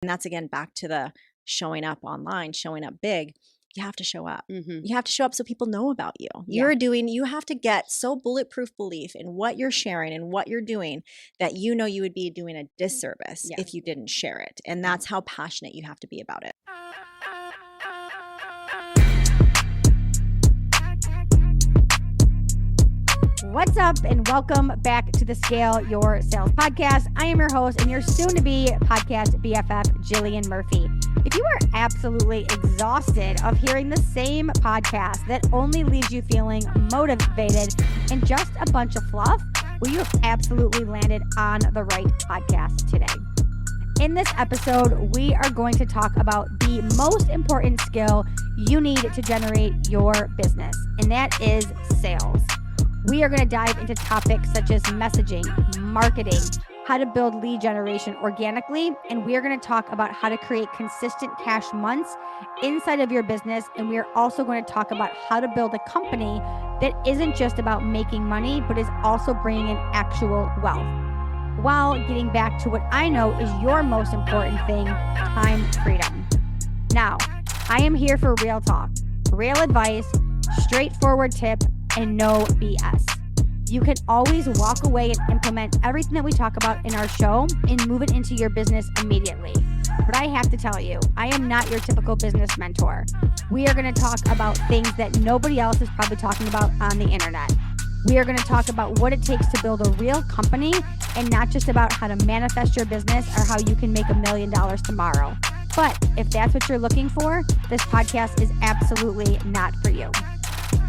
And that's again back to the showing up online, showing up big. You have to show up. Mm-hmm. You have to show up so people know about you. You have to get so bulletproof belief in what you're sharing and what you're doing that you know you would be doing a disservice if you didn't share it. And that's how passionate you have to be about it. What's up, and welcome back to the Scale Your Sales podcast. I am your host and your soon-to-be podcast BFF, Jillian Murphy. If you are absolutely exhausted of hearing the same podcast that only leaves you feeling motivated and just a bunch of fluff, well, you have absolutely landed on the right podcast today. In this episode, we are going to talk about the most important skill you need to generate your business, and that is sales. We are going to dive into topics such as messaging, marketing, how to build lead generation organically, and we are going to talk about how to create consistent cash months inside of your business. And we are also going to talk about how to build a company that isn't just about making money, but is also bringing in actual wealth, while getting back to what I know is your most important thing, time freedom. Now, I am here for real talk, real advice, straightforward tip, and no BS. You can always walk away and implement everything that we talk about in our show and move it into your business immediately. But I have to tell you, I am not your typical business mentor. We are going to talk about things that nobody else is probably talking about on the internet. We are going to talk about what it takes to build a real company and not just about how to manifest your business or how you can make $1 million tomorrow. But if that's what you're looking for, this podcast is absolutely not for you.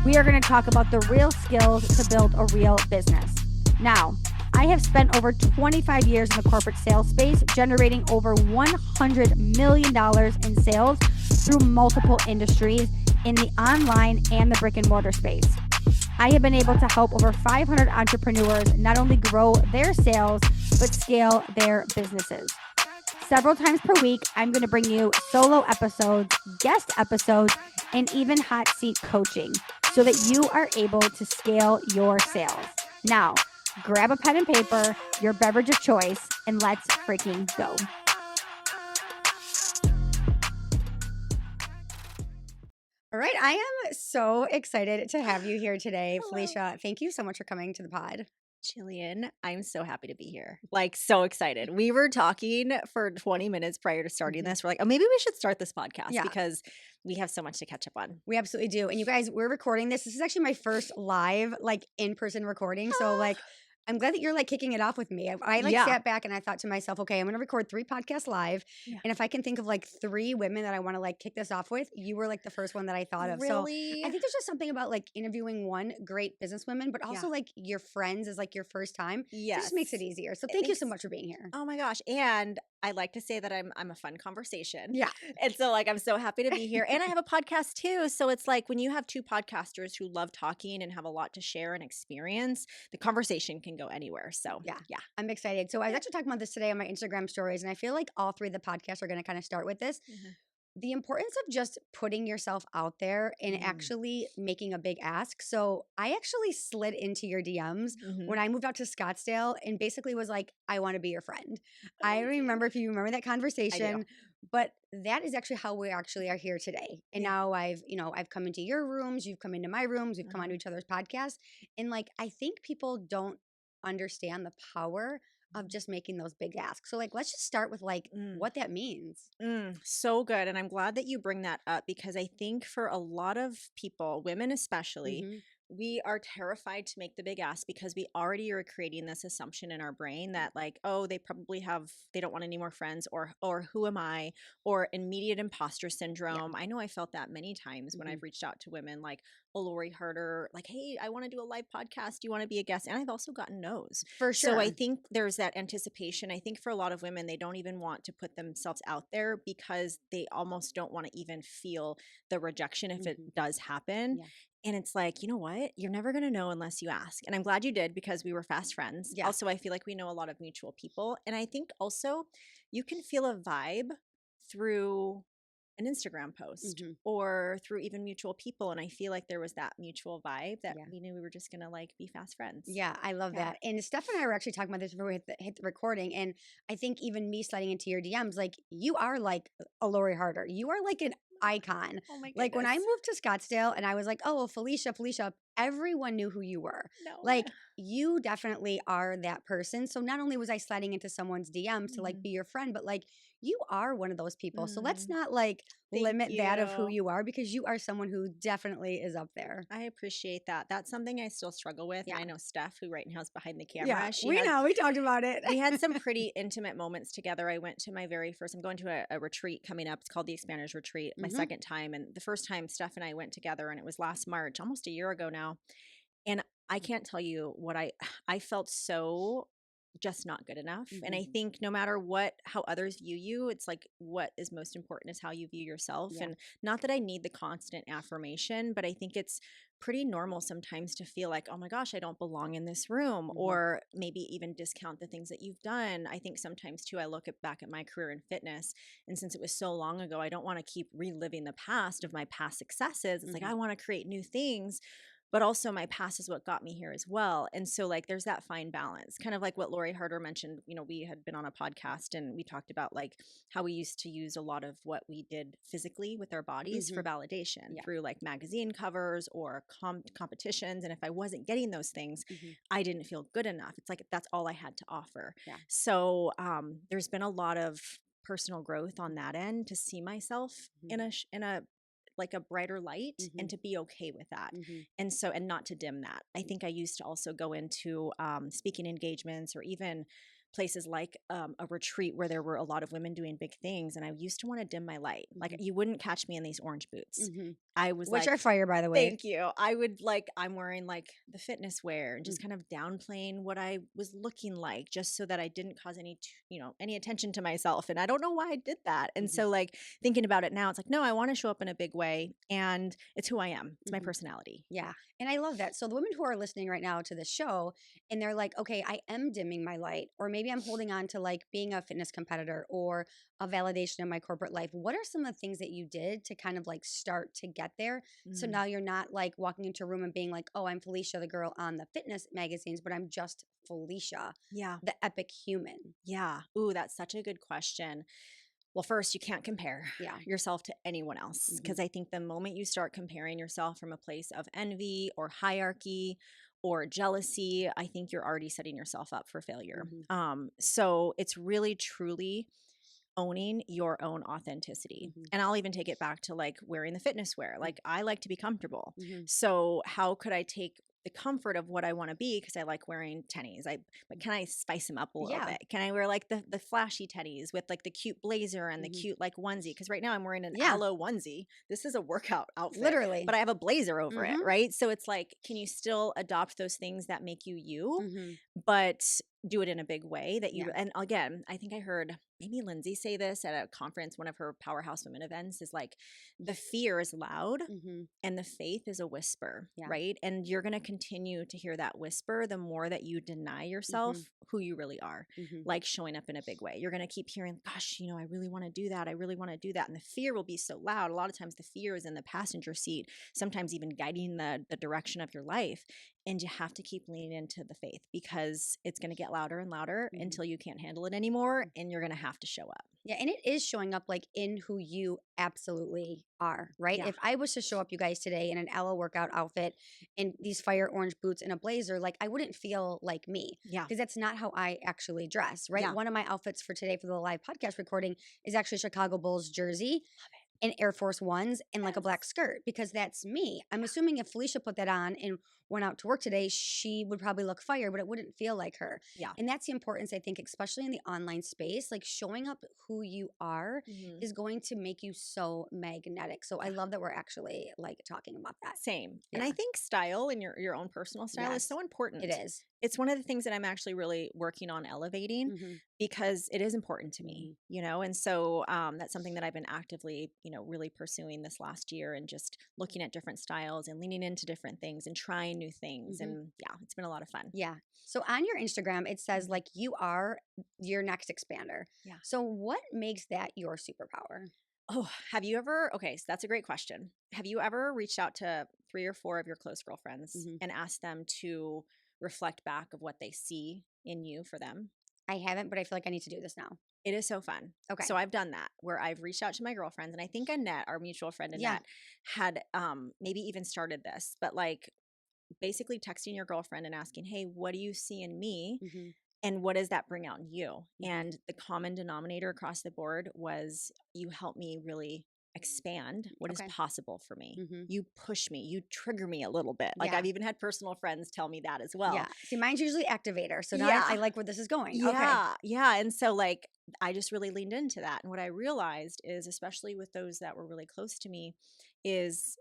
We are going to talk about the real skills to build a real business. Now, I have spent over 25 years in the corporate sales space, generating over $100 million in sales through multiple industries in the online and the brick and mortar space. I have been able to help over 500 entrepreneurs not only grow their sales, but scale their businesses. Several times per week, I'm going to bring you solo episodes, guest episodes, and even hot seat coaching so that you are able to scale your sales. Now, grab a pen and paper, your beverage of choice, and let's freaking go. All right, I am so excited to have you here today, Felicia. Thank you so much for coming to the pod. Jillian, I'm so happy to be here. Like, so excited. We were talking for 20 minutes prior to starting this. We're like, oh, maybe we should start this podcast because we have so much to catch up on. We absolutely do. And you guys, we're recording this. This is actually my first live, in-person recording. So, I'm glad that you're kicking it off with me. I sat back and I thought to myself, okay, I'm going to record 3 podcasts live. Yeah. And if I can think of 3 women that I want to kick this off with, you were the first one that I thought of. Really? So I think there's just something about interviewing one great businesswoman, but also your friends is your first time. Yes. It just makes it easier. So thank you so much for being here. Oh my gosh. And I like to say that I'm a fun conversation. Yeah. And so I'm so happy to be here. And I have a podcast too. So it's when you have 2 podcasters who love talking and have a lot to share and experience, the conversation can go anywhere. So yeah. I'm excited. So I was actually talking about this today on my Instagram stories, and I feel all 3 of the podcasts are going to kind of start with this. Mm-hmm. The importance of just putting yourself out there and actually making a big ask. So I actually slid into your DMs when I moved out to Scottsdale and basically was I want to be your friend. I remember, if you remember that conversation, but that is actually how we actually are here today. And now I've come into your rooms, you've come into my rooms, we've come onto each other's podcasts. And I think people don't understand the power of just making those big asks. So let's just start with what that means. So good. And I'm glad that you bring that up because I think for a lot of people, women especially, we are terrified to make the big ask because we already are creating this assumption in our brain that oh, they don't want any more friends, or who am I, or immediate imposter syndrome. I know I felt that many times when I've reached out to women Lori Harder, hey, I want to do a live podcast. Do you want to be a guest? And I've also gotten no's. For sure. So I think there's that anticipation. I think for a lot of women, they don't even want to put themselves out there because they almost don't want to even feel the rejection if it does happen. Yeah. And it's you know what? You're never going to know unless you ask. And I'm glad you did because we were fast friends. Yeah. Also, I feel we know a lot of mutual people. And I think also you can feel a vibe through an Instagram post Mm-hmm. or through even mutual people. And I feel like there was that mutual vibe that Yeah. we knew we were just going to like be fast friends. Yeah, I love Yeah. that. And Steph and I were actually talking about this before we hit the recording. And I think even me sliding into your DMs, like you are like a Lori Harder. You are like an icon. Oh my Like when goodness. I moved to Scottsdale and I was like, oh, well, Felicia, everyone knew who you were. No. Like you definitely are that person. So not only was I sliding into someone's DMs to like Mhm. be your friend, but like you are one of those people. So let's Mm, not like thank limit that of who you. you are because you are someone who definitely is up there. I appreciate that. That's something I still struggle with. And Yeah. I know Steph, who right now is behind the Yeah. camera, We know. We talked about it. we had some pretty intimate moments together. I went to my very first, I'm going to a retreat coming up. It's called the Expanders Retreat, my Hmm. second time. And the first time Steph and I went together, and it was last March, almost a year ago now. And I can't tell you what I felt so just not good enough. And Hmm. I think no matter what how others view you, it's like what is most important is how you view yourself. Yeah. And not that I need the constant affirmation, but I think it's pretty normal sometimes to feel like, oh my gosh, I don't belong in this room, Hmm. or maybe even discount the things that you've done. I think sometimes too, I look back at my career in fitness, and since it was so long ago, I don't want to keep reliving the past of my past successes. It's like Hmm. I want to create new things, but also my past is what got me here as well. And so like there's that fine balance, kind of like what Lori Harder mentioned. We had been on a podcast and we talked about like how we used to use a lot of what we did physically with our bodies Hmm. for validation Yeah. through like magazine covers or competitions. And if I wasn't getting those things, Hmm. I didn't feel good enough. It's like that's all I had to offer. Yeah. So there's been a lot of personal growth on that end to see myself Hmm. in a like a brighter light, Hmm. and to be okay with that. Hmm. And so, and not to dim that. I think I used to also go into speaking engagements or even places like a retreat where there were a lot of women doing big things. And I used to want to dim my light. Like Hmm. you wouldn't catch me in these orange boots. Hmm. I was Which like, are fire, by the way. thank you. I would like, I'm wearing like the fitness wear and just Mhm. kind of downplaying what I was looking like just so that I didn't cause any, any attention to myself. And I don't know why I did that. And Mhm. so, like, thinking about it now, it's like, no, I want to show up in a big way, and it's who I am, it's my Mhm. personality. Yeah. And I love that. So the women who are listening right now to this show and they're like, okay, I am dimming my light, or maybe I'm holding on to like being a fitness competitor or a validation in my corporate life. What are some of the things that you did to kind of like start to get there? So Mm, now you're not like walking into a room and being like, oh, I'm Felicia, the girl on the fitness magazines, but I'm just Felicia, yeah. the epic human. Yeah. Ooh, that's such a good question. Well, first, you can't compare Yeah. yourself to anyone else, Hmm. because I think the moment you start comparing yourself from a place of envy or hierarchy or jealousy, I think you're already setting yourself up for failure. Hmm. So it's really truly owning your own authenticity. Hmm. And I'll even take it back to like wearing the fitness wear. Hmm. Like I like to be comfortable. Hmm. So how could I take the comfort of what I want to be, because I like wearing tennies. But can I spice them up a little Yeah. bit? Can I wear like the flashy tennies with like the cute blazer and the Hmm. cute like onesie? Because right now I'm wearing an Yeah. aloe onesie. This is a workout outfit, Literally. but I have a blazer over it, Hmm. right? So it's like, can you still adopt those things that make you you, Hmm. but do it in a big way that you, Yeah. and again, I think I heard maybe Lindsay say this at a conference, one of her powerhouse women events, is like the fear is loud Hmm. and the faith is a whisper, Yeah. right? And you're going to continue to hear that whisper the more that you deny yourself Hmm. who you really are, Hmm. like showing up in a big way. You're going to keep hearing, gosh, I really want to do that. I really want to do that. And the fear will be so loud. A lot of times the fear is in the passenger seat, sometimes even guiding the direction of your life. And you have to keep leaning into the faith, because it's going to get louder and louder Hmm. until you can't handle it anymore. And you're going to have to show up. Yeah, and it is showing up like in who you absolutely are, right? Yeah. If I was to show up you guys today in an aloe workout outfit and these fire orange boots and a blazer, like I wouldn't feel like me Yeah. because that's not how I actually dress, right? Yeah. One of my outfits for today for the live podcast recording is actually a Chicago Bulls jersey and Air Force Ones and like a black Yes. skirt because that's me. I'm assuming if Felicia put that on and went out to work today, she would probably look fire, but it wouldn't feel like her. Yeah. And that's the importance, I think, especially in the online space. Like showing up who you are Mhm. is going to make you so magnetic. So I Yeah. love that we're actually like talking about that. Same. And Yeah. I think style and your own personal style is Yes, so it important. is. It's one of the things that I'm actually really working on elevating, Mm-hmm. because it is important to Mm-hmm. me, and so that's something that I've been actively, really pursuing this last year, and just looking at different styles and leaning into different things and trying new things. Mm-hmm. And yeah, it's been a lot of fun. Yeah. So on your Instagram, it says Mhm. like you are your next expander. Yeah. So what makes that your superpower? Oh, have you ever okay, so that's a great question. Have you ever reached out to 3 or 4 of your close girlfriends Hmm. and asked them to reflect back of what they see in you for them? I haven't, but I feel like I need to do this now. It is so fun. Okay. So I've done that where I've reached out to my girlfriends, and I think Annette, our mutual friend Yeah. Annette, had maybe even started this, but like basically texting your girlfriend and asking, "Hey, what do you see in me? Hmm. And what does that bring out in you?" Hmm. And the common denominator across the board was you help me really expand what is Okay. possible for me. Hmm. You push me, you trigger me a little bit. Like Yeah. I've even had personal friends tell me that as well. Yeah. See, mine's usually activator. So now I Yeah. like where this is going. Okay. Yeah, yeah, and so, like, I just really leaned into that, and what I realized is, especially with those that were really close to me, is,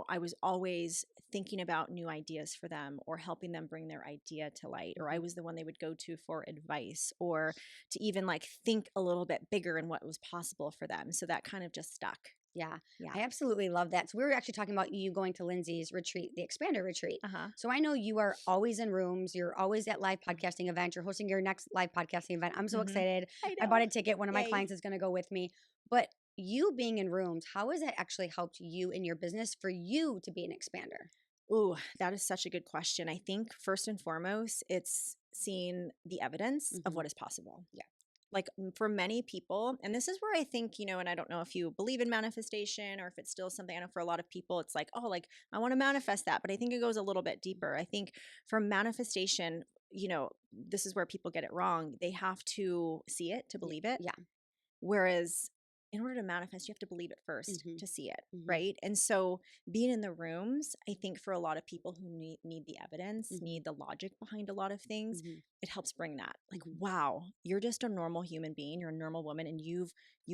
I was always thinking about new ideas for them or helping them bring their idea to light, or I Hmm. was the one they would go to for advice or to even, like, think a little bit bigger in what was possible for them, so that kind of just stuck. Yeah, Yeah. I absolutely love that. So we were actually talking about you going to Lindsay's retreat, the Expander retreat. Uh-huh. So I know you are always in rooms. You're always at live podcasting events. You're hosting your next live podcasting event. I'm so Mhm. excited. I I bought know. a ticket. One of my Yay. clients is going to go with me. But you being in rooms, how has that actually helped you in your business for you to be an expander? Ooh, that is such a good question. I think first and foremost, it's seeing the evidence of Hmm. what is possible. Yeah. Like for many people, and this is where I think, and I don't know if you believe in manifestation or if it's still something. I know for a lot of people, it's like, oh, like I want to manifest that. But I think it goes a little bit deeper. I think for manifestation, this is where people get it wrong. They have to see it to believe it. Yeah. Whereas in order to manifest, you have to believe it first Hmm. to see it, Hmm. right? And so being in the rooms, I think for a lot of people who need the evidence, Hmm. need the logic behind a lot of things, Hmm. it helps bring that. Like, Hmm. wow, you're just a normal human being, you're a normal woman, and you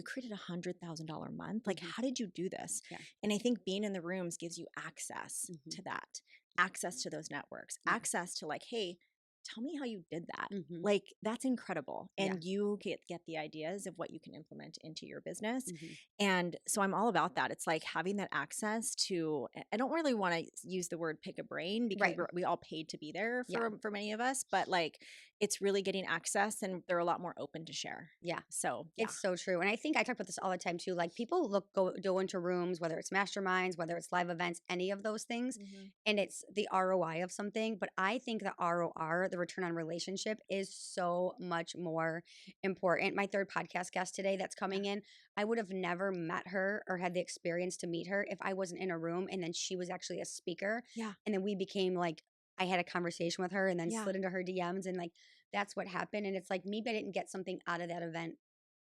created $100,000 month. Like, Hmm. how did you do this? Yeah. And I think being in the rooms gives you access Hmm. to that, access to those networks, Yeah. access to like, hey, tell me how you did that. Hmm. Like that's incredible. Yeah. And you get the ideas of what you can implement into your business. Hmm. And so I'm all about that. It's like having that access to I don't really want to use the word pick a brain because Right. we all paid to be there Yeah. for many of us, but like it's really getting access and they're a lot more open to share. Yeah. So, yeah. It's so true. And I think I talk about this all the time too. Like people go into rooms, whether it's masterminds, whether it's live events, any of those things, Mhm. and it's the ROI of something. But I think the ROR, the return on relationship, is so much more important. My third podcast guest today that's Yeah. coming in, I would have never met her or had the experience to meet her if I wasn't in a room and then she was actually a speaker. Yeah. And then we became like I had a conversation with her and then Yeah. slid into her DMs and like that's what happened. And it's like maybe I didn't get something out of that event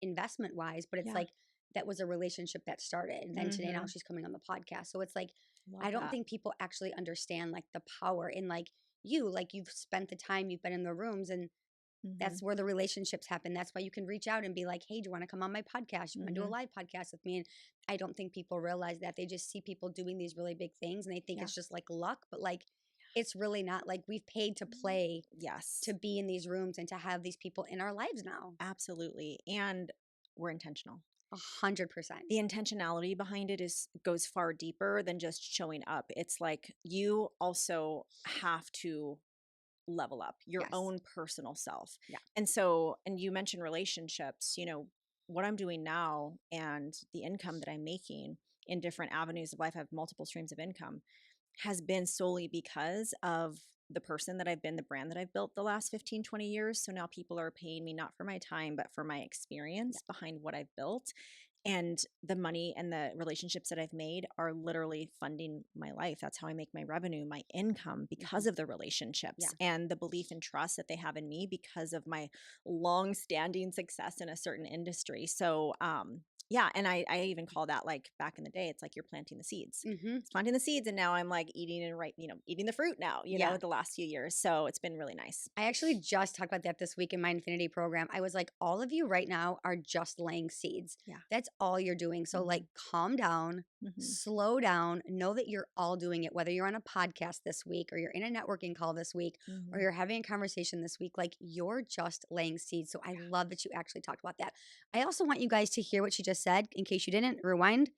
investment wise, but it's Yeah. like that was a relationship that started. And then today now Mhm. she's coming on the podcast. So it's like Love I don't that. think people actually understand like the power in like you've spent the time, you've been in the rooms and Mhm. that's where the relationships happen. That's why you can reach out and be like, "Hey, do you want to come on my podcast? You want to do a Mhm. live podcast with me?" And I don't think people realize that. They just see people doing these really big things and they think Yeah. it's just like luck, but like it's really not. Like we've paid to play Yes. to be in these rooms and to have these people in our lives now. Absolutely. And we're intentional. 100%. The intentionality behind it is goes far deeper than just showing up. It's like you also have to level up your Yes. own personal self. Yeah. And you mentioned relationships, what I'm doing now and the income that I'm making in different avenues of life, I have multiple streams of income, has been solely because of the person that I've been, the brand that I've built the last 15, 20 years. So now people are paying me not for my time, but for my Yeah. experience behind what I've built. And the money and the relationships that I've made are literally funding my life. That's how I make my revenue, my income, because Mhm. of the relationships Yeah. and the belief and trust that they have in me because of my long standing success in a certain industry. So, yeah. And I even call that like back in the day, it's like you're planting the seeds. Mhm. It's planting the seeds. And now I'm like eating and eating the fruit now, Yeah. the last few years. So it's been really nice. I actually just talked about that this week in my Infinity program. I was like, all of you right now are just laying seeds. Yeah. That's all you're doing. So, like, Hmm. calm down, Hmm. slow down, know that you're all doing it, whether you're on a podcast this week or you're in a networking call this week or Hmm. you're having a conversation this week. Like, you're just laying seeds. So, I love that you actually talked about that. I also want you guys to hear what she just said in case you didn't rewind.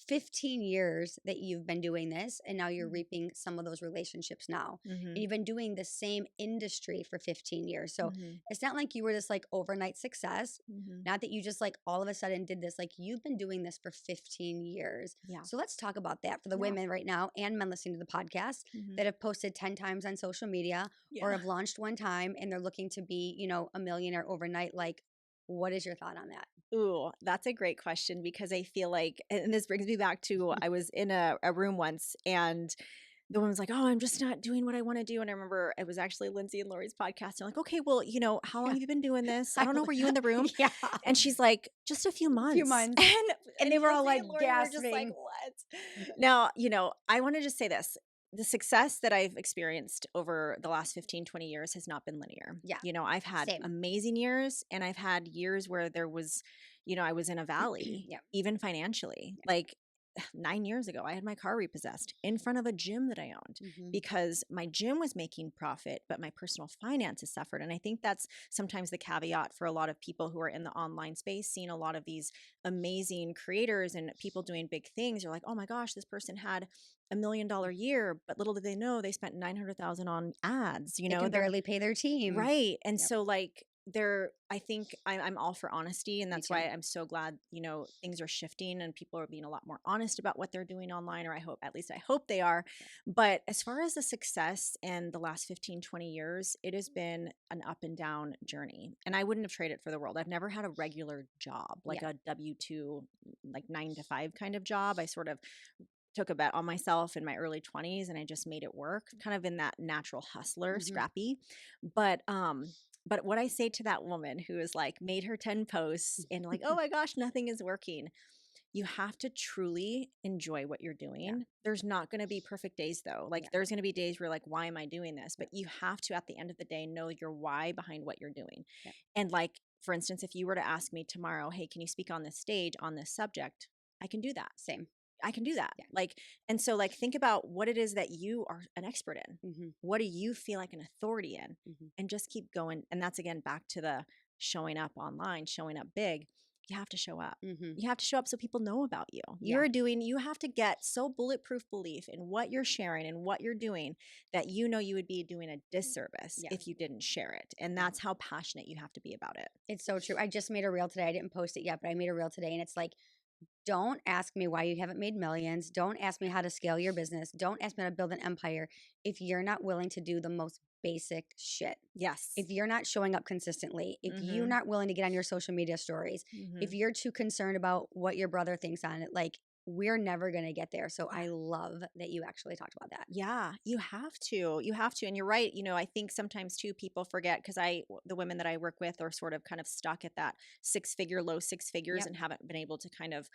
15 years that you've been doing this, and now you're Mhm. reaping some of those relationships now. And Mhm. you've been doing the same industry for 15 years. So Mhm. it's not like you were this like overnight success. Mhm. Not that you just like all of a sudden did this. Like you've been doing this for 15 years. Yeah. So let's talk about that for the Yeah. women right now and men listening to the podcast Mhm. that have posted 10 times on social media or Yeah. have launched one time and they're looking to be, a millionaire overnight. Like, what is your thought on that? Ooh, that's a great question because I feel like, and this brings me back to I was in a room once and the woman was like, "Oh, I'm just not doing what I want to do." And I remember it was actually Lindsay and Lori's podcast. They're like, "Okay, well, how long Yeah. have you been doing this? I I, don't know. Were you in the room?" yeah. And she's like, "Just a few A few months." months. And And they were all Lindsay and like Lori were just like, gasping. "What?" Now, I want to just say this. The success that I've experienced over the last 15, 20 years has not been linear. Yeah. I've had Same. amazing years and I've had years where there was, I was in a valley, Yeah. even financially. Yeah. Like 9 years ago, I had my car repossessed in front of a gym that I owned Hmm. because my gym was making profit, but my personal finances suffered. And I think that's sometimes the caveat for a lot of people who are in the online space, seeing a lot of these amazing creators and people doing big things. You're like, oh my gosh, this person had $1 million year, but little did they know they spent 900,000 on ads. They can They're barely pay their team. right. And Yep. so like I think I'm all for honesty. And Me that's too. why I'm so glad, things are shifting and people are being a lot more honest about what they're doing online, or at least I hope they are. Yeah. But as far as the success in the last 15, 20 years, it has been an up and down journey. And I wouldn't have traded for the world. I've never had a regular job, like Yeah. a W-2, like 9 to 5 kind of job. I sort of took a bet on myself in my early 20s and I just made it work, kind of in that natural hustler, Hmm. scrappy. But what I say to that woman who is like made her 10 posts and like, "Oh my gosh, nothing is working." You have to truly enjoy what you're Yeah. doing. There's not going to be perfect days though. Like Yeah. there's going to be days where you're like, "Why am I doing this?" Yeah. But you have to at the end of the day know your why behind what you're doing. Yeah. And like for instance, if you were to ask me tomorrow, "Hey, can you speak on this stage on this subject?" I can do that. Same. I can do that. Yeah. Like, and so like think about what it is that you are an expert in. Hmm. What do you feel like an authority in? Hmm. And just keep going. And that's again back to the showing up online, showing up big. You have to show up. Hmm. You have to show up so people know about you. Yeah. You have to get so bulletproof belief in what you're sharing and what you're doing that you would be doing a disservice Yeah. if you didn't share it. And Yeah. that's how passionate you have to be about it. It's so true. I just made a reel today. I didn't post it yet, but I made a reel today and it's like, don't ask me why you haven't made millions. Don't ask me how to scale your business. Don't ask me how to build an empire if you're not willing to do the most basic shit. Yes. If you're not showing up consistently, if you're Mm-hmm. not willing to get on your social media stories, Mm-hmm. if you're too concerned about what your brother thinks on it, like we're never going to get there. So I love that you actually talked about that. Yeah, you have to. You have to. And you're right. I think sometimes too people forget because the women that I work with are sort of kind of stuck at that low six figures Yep. and haven't been able to kind of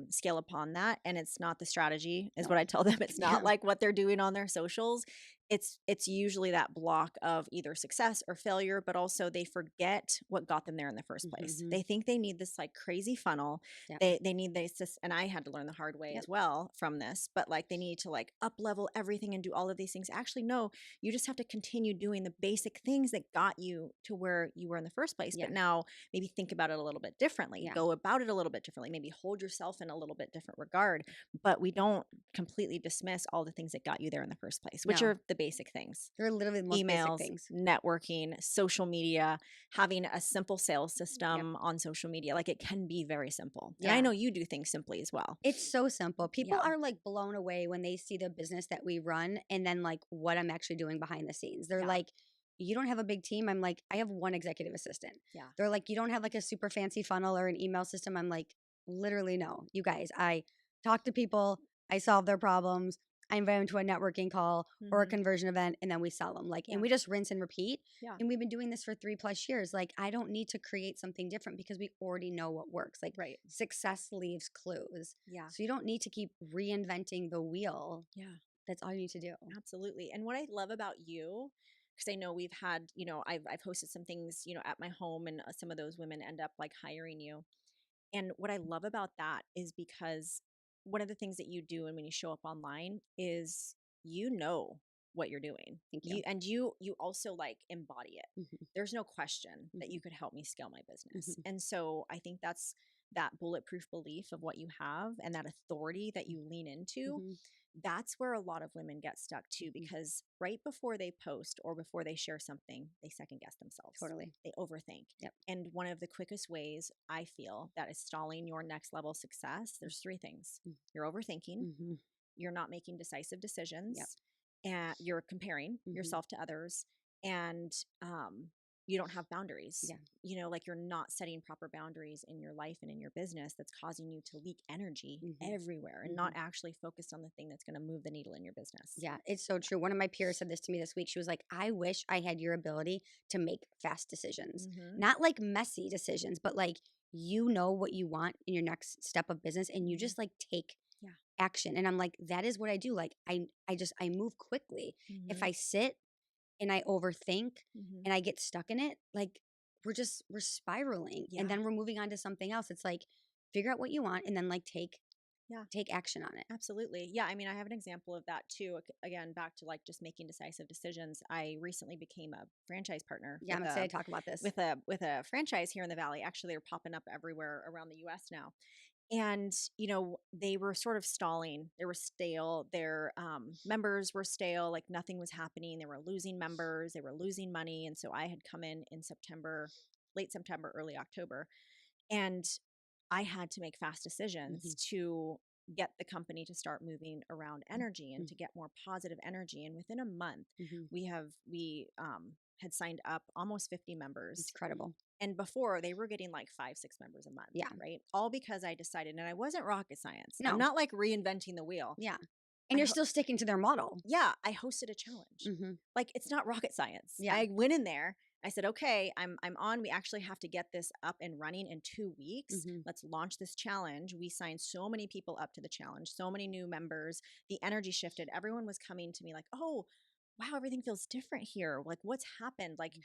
scale upon that. And it's not the strategy, is No. what I tell them. It's not Yeah. like what they're doing on their socials. It's usually that block of either success or failure, but also they forget what got them there in the first place. Mm-hmm. They think they need this like crazy funnel. Yep. They need this, and I had to learn the hard way Yep. as well from this, but like they need to like up level everything and do all of these things. Actually, no, you just have to continue doing the basic things that got you to where you were in the first place. Yeah. But now maybe think about it a little bit differently, Yeah. go about it a little bit differently, maybe hold yourself in a little bit different regard. But we don't completely dismiss all the things that got you there in the first place, which No. are the basic things. They're literally the most basic Emails, things. networking, social media, having a simple sales Yep. system on social media. Like it can be very simple. And I Yeah. know you do things simply as well. It's so simple. People Yeah. are like blown away when they see the business that we run and then like what I'm actually doing behind the scenes. They're Yeah. like, you don't have a big team. I'm like, I have one executive assistant. Yeah. They're like, you don't have like a super fancy funnel or an email system. I'm like, literally, no. You guys, I talk to people, I solve their problems, I invite them to a networking call or a Mhm. conversion event, and then we sell them. Like, Yeah. and we just rinse and repeat. Yeah. And we've been doing this for 3+ years. Like, I don't need to create something different because we already know what works. Like, Right. success leaves clues. Yeah. So you don't need to keep reinventing the wheel. Yeah. That's all you need to do. Absolutely. And what I love about you, because I know we've had, I've hosted some things, at my home, and some of those women end up like hiring you. And what I love about that is because one of the things that you do and when you show up online is what you're doing. Thank you. You also like embody it. Mhm. There's no question that Mhm. you could help me scale my business. Mhm. And so I think that's that bulletproof belief of what you have and that authority that you lean into, Mm-hmm. that's where a lot of women get stuck too, Mm-hmm. because right before they post or before they share something, they second guess themselves. Totally. They overthink. Yep. And one of the quickest ways I feel that is stalling your next level success, there's three things. You're overthinking, Mm-hmm. you're not making decisive Yep. decisions, and you're comparing Mm-hmm. yourself to others, and you don't have boundaries. Yeah. Like you're not setting proper boundaries in your life and in your business, that's causing you to leak energy Mm-hmm. everywhere and Mm-hmm. not actually focused on the thing that's going to move the needle in your business. Yeah, it's so true. One of my peers said this to me this week. She was like, I wish I had your ability to make fast decisions, Mm-hmm. not like messy decisions, but like you know what you want in your next step of business and you Mm-hmm. just like take Yeah. action. And I'm like, that is what I do. Like I move quickly. If Mm-hmm. I sit and I overthink Mm-hmm. and I get stuck in it, like we're spiraling and Yeah. then we're moving on to something else. It's like figure out what you want and then like Yeah. take action on it. Absolutely. Yeah. I mean, I have an example of that too. Again, back to like just making decisive decisions. I recently became a franchise partner Yeah, I'm excited to talk about this. with a franchise here in the Valley. Actually, they're popping up everywhere around the US now. And, they were sort of stalling. They were stale. Their members were stale. Like nothing was happening. They were losing members. They were losing money. And so I had come in September, late September, early October, and I had to make fast decisions Mhm. to get the company to start moving around energy and Mhm. to get more positive energy. And within a month, Mhm. we had signed up almost 50 It's members. incredible. And before they were getting like 5, 6 members a month, Yeah. right? All because I decided, and I wasn't rocket science. I'm No. not like reinventing the wheel. Yeah. And I you're still sticking to their model. Yeah, I hosted a challenge. Mhm. Like, it's not rocket science. Yeah. I went in there. I said, "Okay, I'm on. We actually have to get this up and running in 2 weeks. Mhm. Let's launch this challenge." We signed so many people up to the challenge, so many new members. The energy shifted. Everyone was coming to me like, "Oh, wow, everything feels different here. Like, what's happened?" Like,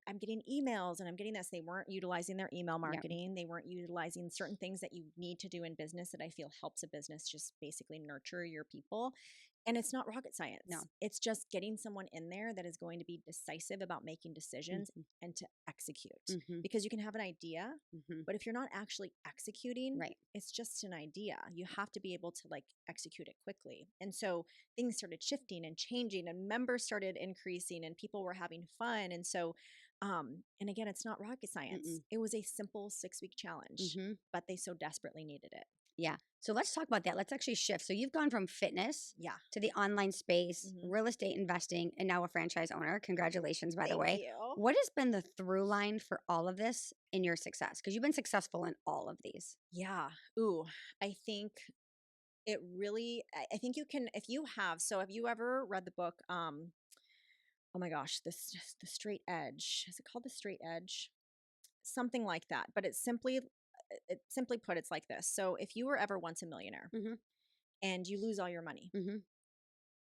I'm getting emails and I'm getting this. They weren't utilizing their email Yep. marketing. They weren't utilizing certain things that you need to do in business that I feel helps a business just basically nurture your people. And it's not rocket No. science. It's just getting someone in there that is going to be decisive about making decisions Mhm. and to execute. Mhm. Because you can have an idea, Mhm. but if you're not actually executing, Right. it's just an idea. You have to be able to like execute it quickly. And so things started shifting and changing and members started increasing and people were having fun. And so and again, it's not rocket science. Mm-mm. It was a simple 6-week challenge, Mhm. but they so desperately needed it. Yeah. So let's talk about that. Let's actually shift. So you've gone from fitness Yeah. to the online space, Hmm. real estate investing, and now a franchise owner. Congratulations, by the Thank way. you. What has been the through line for all of this in your success? Because you've been successful in all of these. Yeah. Ooh, I think it really, I think you can, if you have, so have you ever read the book, oh my gosh, the Straight Edge? Is it called The Straight Edge? Something like that. But simply put, it's like this. So if you were ever once a millionaire Mm-hmm. and you lose all your money, Mm-hmm.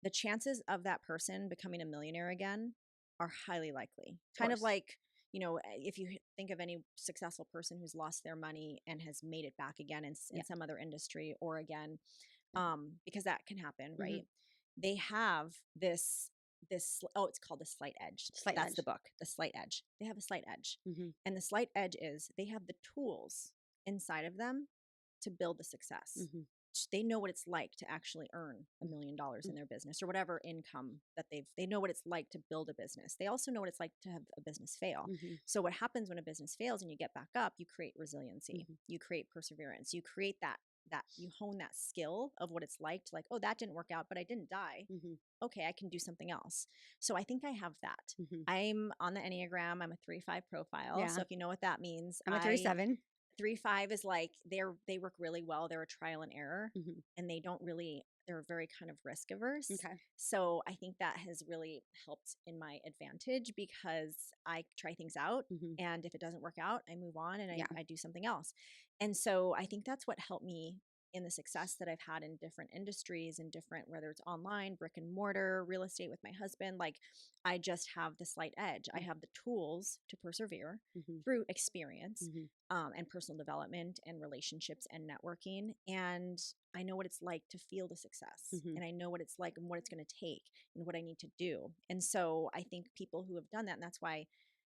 the chances of that person becoming a millionaire again are highly likely. Of Kind of course. like, if you think of any successful person who's lost their money and has made it back again in Yeah. some other industry or again, Yeah. because that can happen, Mm-hmm. right? They have oh, it's called the slight edge. Slight That's the edge. book, the slight edge. They have a slight edge. Mm-hmm. And the slight edge is they have the tools inside of them to build the success. Mm-hmm. They know what it's like to actually earn $1 million in their business or whatever income that they know what it's like to build a business. They also know what it's like to have a business fail. Mm-hmm. So what happens when a business fails and you get back up, you create resiliency, Mm-hmm. you create perseverance, you create that you hone that skill of what it's like to like, oh, that didn't work out, but I didn't die. Mm-hmm. Okay, I can do something else. So I think I have that. Mm-hmm. I'm on the Enneagram. I'm a 3-5 profile. Yeah. So if you know what that means, I'm a 37. 3-5 is like they work really well. They're a trial and error, Mm-hmm. and they're very kind of risk averse. Okay. So I think that has really helped in my advantage because I try things out. Mm-hmm. And if it doesn't work out, I move on and Yeah. I do something else. And so I think that's what helped me in the success that I've had in different industries and different, whether it's online, brick and mortar, real estate with my husband. Like I just have the slight edge. I Yeah. have the tools to persevere Mm-hmm. through experience Mm-hmm. and personal development and relationships and networking. And I know what it's like to feel the success Mm-hmm. and I know what it's like and what it's going to take and what I need to do. And so I think people who have done that, and that's why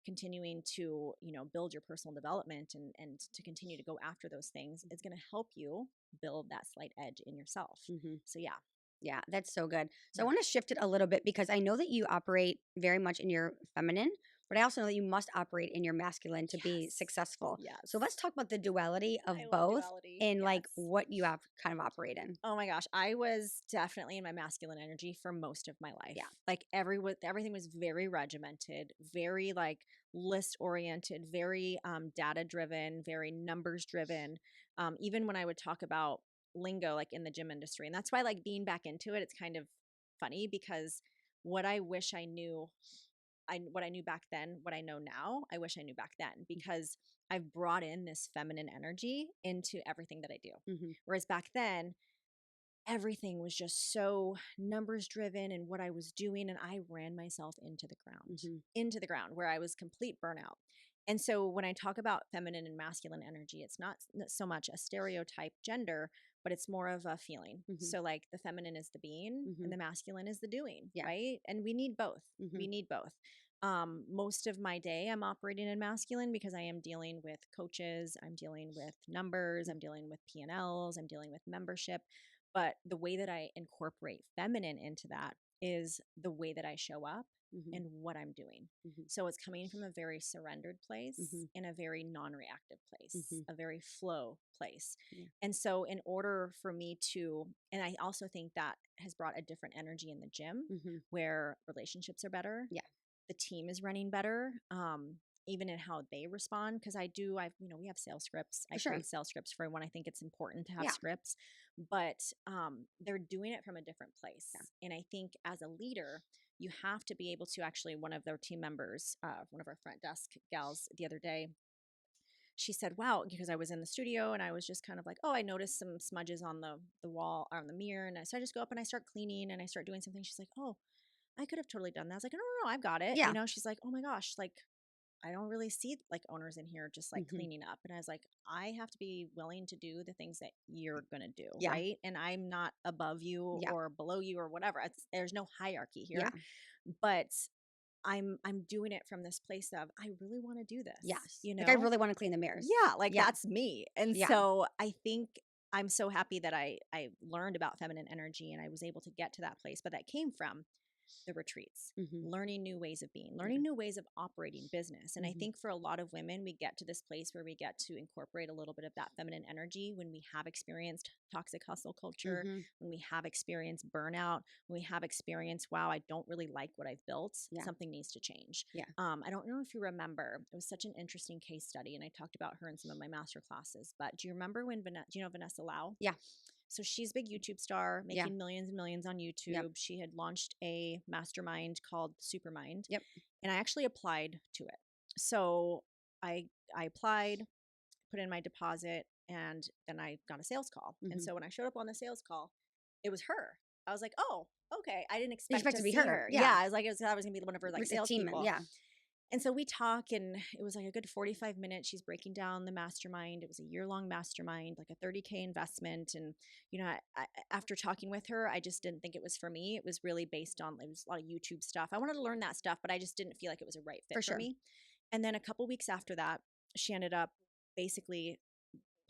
continuing to, build your personal development and to continue to go after those things is going to help you build that slight edge in yourself. Mm-hmm. So yeah. Yeah, that's so good. So I Yeah. want to shift it a little bit because I know that you operate very much in your feminine, but I also know that you must operate in your masculine to be Yes. successful. So let's Yes. talk about the duality I of love both duality. and like Yes. what you have kind of operate in. Oh my gosh, I was definitely in my masculine energy for most of my life. Yeah. Like everything was very regimented, very like list oriented, very data driven, very numbers driven. Even when I would talk about lingo, like in the gym industry, and that's why like being back into it, it's kind of funny because what I wish I knew, what I knew back then, what I know now, I wish I knew back then because I've brought in this feminine energy into everything that I do. Mm-hmm. Whereas back then, everything was just so numbers driven and what I was doing. And I ran myself Mm-hmm. into the ground where I was complete burnout. And so when I talk about feminine and masculine energy, it's not so much a stereotype gender, but it's more of a feeling. Mm-hmm. So like the feminine is the being Mm-hmm. and the masculine is the doing, Yeah. right? And we need both. Mm-hmm. We need both. Most of my day I'm operating in masculine because I am dealing with coaches, I'm dealing with numbers, I'm dealing with P&Ls, I'm dealing with membership. But the way that I incorporate feminine into that is the way that I show up Mm-hmm. and what I'm doing. Mm-hmm. So it's coming from a very surrendered place Mm-hmm. and a very non reactive Mm-hmm. place, a very flow place. Yeah. And so, in order for me to, and I also think that has brought a different energy in the gym Mm-hmm. where relationships are better, Yeah. the team is running better. Even in how they respond, because we have sales scripts. I For sure. create sales scripts for everyone. I think it's important to have Yeah. scripts, but they're doing it from a different place. Yeah. And I think as a leader, you have to be able to actually, one of their team members, one of our front desk gals the other day, she said, wow, because I was in the studio and I was just kind of like, oh, I noticed some smudges on the wall or on the mirror. And so I just go up and I start cleaning and I start doing something. She's like, oh, I could have totally done that. I was like, no, no, no, I've got it. Yeah. She's like, oh my gosh, like I don't really see like owners in here just like Mm-hmm. cleaning up. And I was like, I have to be willing to do the things that you're going to do. Yeah. Right. And I'm not above you Yeah. or below you or whatever. There's no hierarchy Yeah. here, but I'm doing it from this place of, I really want to do this, Yes. Like I really want to clean the mirrors. Yeah. Like Yeah. that's me. And Yeah. so I think I'm so happy that I learned about feminine energy and I was able to get to that place, but that came from the retreats, Mm-hmm. learning new ways of being, Yeah. learning new ways of operating business. And I Mm-hmm. think for a lot of women, we get to this place where we get to incorporate a little bit of that feminine energy when we have experienced toxic hustle culture, Mm-hmm. when we have experienced burnout, when we have experienced, wow, I don't really like what I've built. Yeah. Something needs to change. Yeah. I don't know if you remember, it was such an interesting case study, and I talked about her in some of my master classes. But do you remember when do you know Vanessa Lau? Yeah. So she's a big YouTube star, Yeah. making millions and millions on YouTube. Yep. She had launched a mastermind called Supermind. Yep. And I actually applied to it. So I applied, put in my deposit, and then I got a sales call. And Mm-hmm. so when I showed up on the sales call, it was her. I was like, oh, okay. I didn't You expect expect to to be see her. her. Yeah. Yeah, I was like, I was gonna be one of her like A team. salespeople. Yeah. And so we talk, and it was like a good 45 minutes. She's breaking down the mastermind. It was a year-long mastermind, like a 30K investment. And, after talking with her, I just didn't think it was for me. It was really based on, it was a lot of YouTube stuff. I wanted to learn that stuff, but I just didn't feel like it was a right fit For for sure. me. And then a couple weeks after that, she ended up basically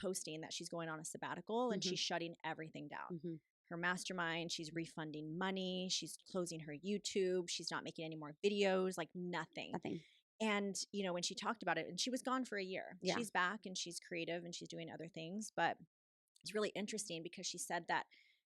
posting that she's going on a sabbatical and Mm-hmm. she's shutting everything down. Mm-hmm. Her mastermind, she's refunding money, she's closing her YouTube, she's not making any more videos, like nothing. Nothing. And, when she talked about it, and she was gone for a year, Yeah. she's back and she's creative and she's doing other things. But it's really interesting because she said that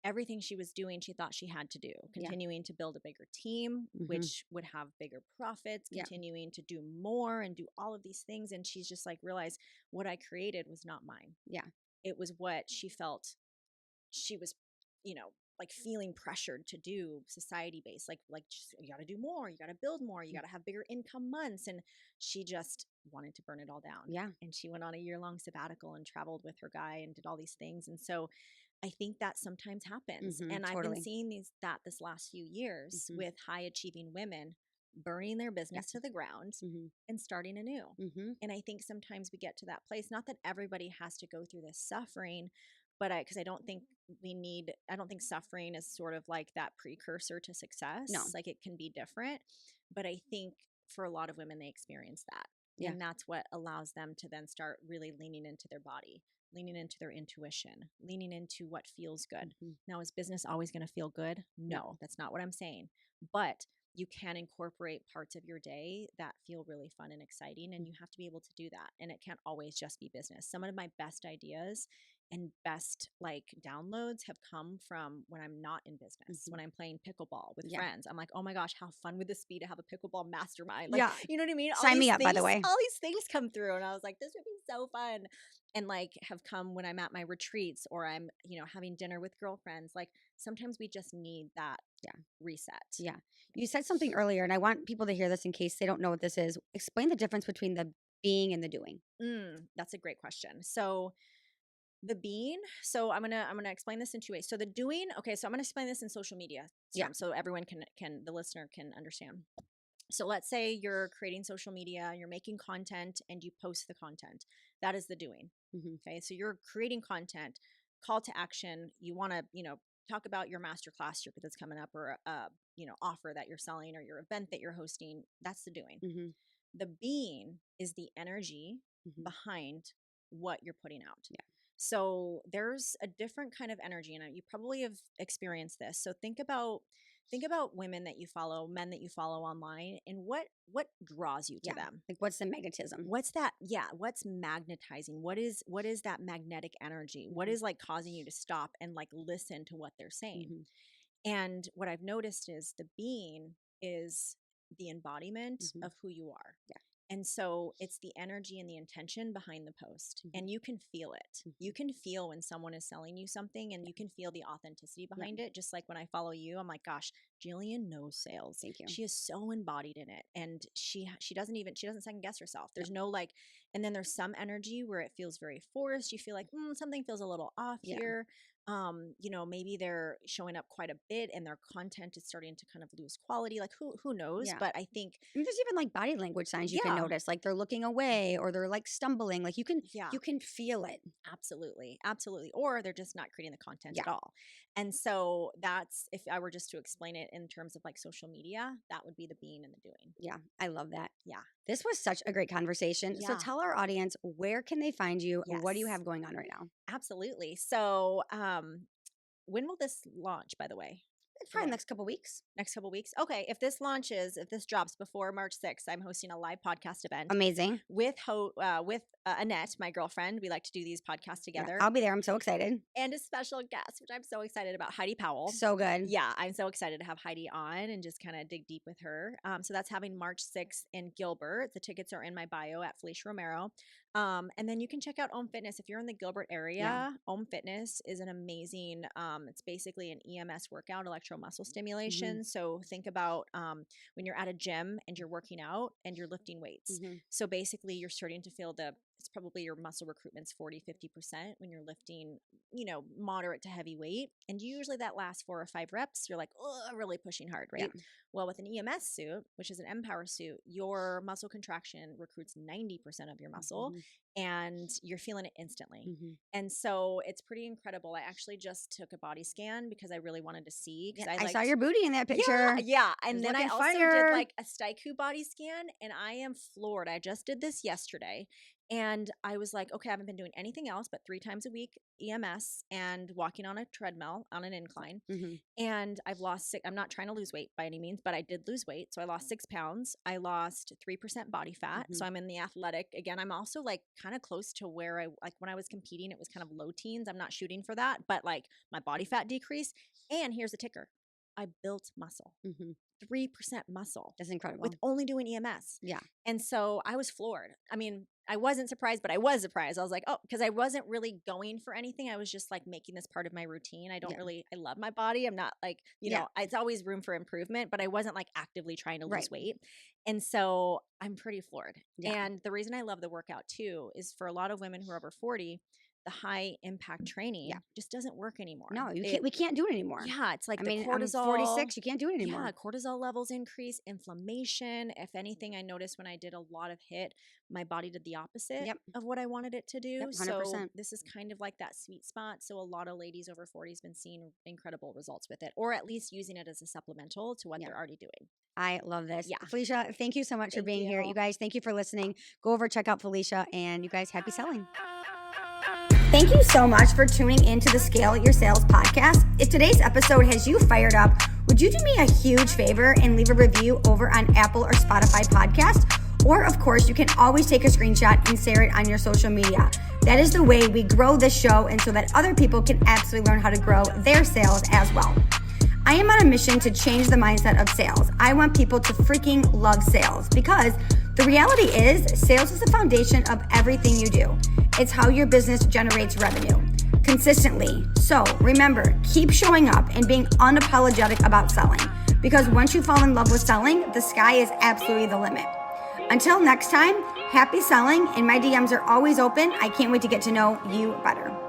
everything she was doing, she thought she had to do, Yeah. continuing to build a bigger team, Mm-hmm. which would have bigger profits, Yeah. continuing to do more and do all of these things. And she's just like realized what I created was not mine. Yeah. It was what she felt she was, like feeling pressured to do society based, like just, you got to do more, you got to build more, you got to have bigger income months. And she just wanted to burn it all down. Yeah. And she went on a year-long sabbatical and traveled with her guy and did all these things. And so I think that sometimes happens. Mm-hmm. And I've Totally. been seeing this last few years Mm-hmm. with high achieving women burning their business Yeah. to the ground Mm-hmm. and starting anew. Mm-hmm. And I think sometimes we get to that place, not that everybody has to go through this suffering, but because I don't think suffering is sort of like that precursor to success. No. Like it can be different. But I think for a lot of women, they experience that. Yeah. And that's what allows them to then start really leaning into their body, leaning into their intuition, leaning into what feels good. Now, is business always going to feel good? No, that's not what I'm saying. But you can incorporate parts of your day that feel really fun and exciting, and you have to be able to do that. And it can't always just be business. Some of my best ideas and best like downloads have come from when I'm not in business, when I'm playing pickleball with friends. I'm like, oh my gosh, how fun would this be to have a pickleball mastermind? Like, Yeah. you know what I mean? Sign me up, by the way. All these things come through, and I was like, this would be so fun. And like have come when I'm at my retreats or I'm, having dinner with girlfriends. Like sometimes we just need that reset. Yeah. You said something earlier, and I want people to hear this in case they don't know what this is. Explain the difference between the being and the doing. That's a great question. So the being, so I'm gonna explain this in two ways. So the doing, okay, so I'm gonna explain this in social media terms so everyone can the listener can understand. So let's say you're creating social media, you're making content, and you post the content. That is the doing. Okay, so you're creating content, call to action. You want to, talk about your masterclass that's coming up, or offer that you're selling, or your event that you're hosting. That's the doing. The being is the energy behind what you're putting out. So there's a different kind of energy, and you probably have experienced this. So think about women that you follow, men that you follow online, and what draws you to them. Like, what's the magnetism? What's that? Yeah, what's magnetizing? What is that magnetic energy? What is like causing you to stop and like listen to what they're saying? And what I've noticed is the being is the embodiment of who you are. And so it's the energy and the intention behind the post. And you can feel it. You can feel when someone is selling you something, and you can feel the authenticity behind it. Just like when I follow you, I'm like, gosh, Jillian knows sales. Thank you. She is so embodied in it. And she doesn't second guess herself. There's no like, and then there's some energy where it feels very forced. You feel like something feels a little off here. Maybe they're showing up quite a bit and their content is starting to kind of lose quality. Like who knows? But I think there's even like body language signs you can notice, like they're looking away or they're like stumbling. Like you can feel it. Absolutely. Or they're just not creating the content at all. And so that's, if I were just to explain it in terms of like social media, that would be the being and the doing. Yeah. I love that. Yeah. This was such a great conversation. Yeah. So tell our audience, where can they find you? Yes. What do you have going on right now? Absolutely. So, when will this launch, by the way? Probably next couple weeks. Next couple weeks. Okay. If this drops before March 6th, I'm hosting a live podcast event. Amazing. With Annette, my girlfriend. We like to do these podcasts together. Yeah, I'll be there. I'm so excited. And a special guest, which I'm so excited about, Heidi Powell. So good. Yeah, I'm so excited to have Heidi on and just kind of dig deep with her. So that's having March 6th in Gilbert. The tickets are in my bio at Felicia Romero. And then you can check out Om Fitness. If you're in the Gilbert area, Om Fitness is an amazing, it's basically an EMS workout, electromuscle stimulation. So think about when you're at a gym and you're working out and you're lifting weights. So basically you're starting to feel it's probably your muscle recruitment's 40-50% when you're lifting, moderate to heavy weight. And usually that lasts 4 or 5 reps. You're like, oh, really pushing hard, right? Yeah. Well, with an EMS suit, which is an Empower suit, your muscle contraction recruits 90% of your muscle and you're feeling it instantly. And so it's pretty incredible. I actually just took a body scan because I really wanted to see. I saw your booty in that picture. Yeah. And then I also did like a Staiku body scan, and I am floored. I just did this yesterday. And I was like, okay, I haven't been doing anything else but 3 times a week EMS and walking on a treadmill on an incline. And I've lost I'm not trying to lose weight by any means, but I did lose weight. So I lost 6 pounds. I lost 3% body fat. So I'm in the athletic. Again, I'm also like kind of close to where like when I was competing, it was kind of low teens. I'm not shooting for that, but like my body fat decreased. And here's the ticker. I built muscle. 3% muscle. That's incredible. With only doing EMS. Yeah. And so I was floored. I mean, I wasn't surprised, but I was surprised. I was like, oh, because I wasn't really going for anything. I was just like making this part of my routine. I love my body. I'm not like, it's always room for improvement, but I wasn't like actively trying to lose weight. And so I'm pretty floored. Yeah. And the reason I love the workout too is for a lot of women who are over 40, the high impact training just doesn't work anymore. No, we can't do it anymore. Yeah, it's like the I'm cortisol. 46, you can't do it anymore. Yeah, cortisol levels increase, inflammation. If anything, I noticed when I did a lot of HIIT, my body did the opposite of what I wanted it to do. Yep, 100%. So this is kind of like that sweet spot. So a lot of ladies over 40 has been seeing incredible results with it, or at least using it as a supplemental to what they're already doing. I love this. Yeah. Felicia, thank you so much for being here. You guys, thank you for listening. Go over, check out Felicia, and you guys, happy selling. Thank you so much for tuning into the Scale Your Sales podcast. If today's episode has you fired up, would you do me a huge favor and leave a review over on Apple or Spotify podcast? Or, of course, you can always take a screenshot and share it on your social media. That is the way we grow this show, and so that other people can absolutely learn how to grow their sales as well. I am on a mission to change the mindset of sales. I want people to freaking love sales, because the reality is sales is the foundation of everything you do. It's how your business generates revenue consistently. So remember, keep showing up and being unapologetic about selling, because once you fall in love with selling, the sky is absolutely the limit. Until next time, happy selling, and my DMs are always open. I can't wait to get to know you better.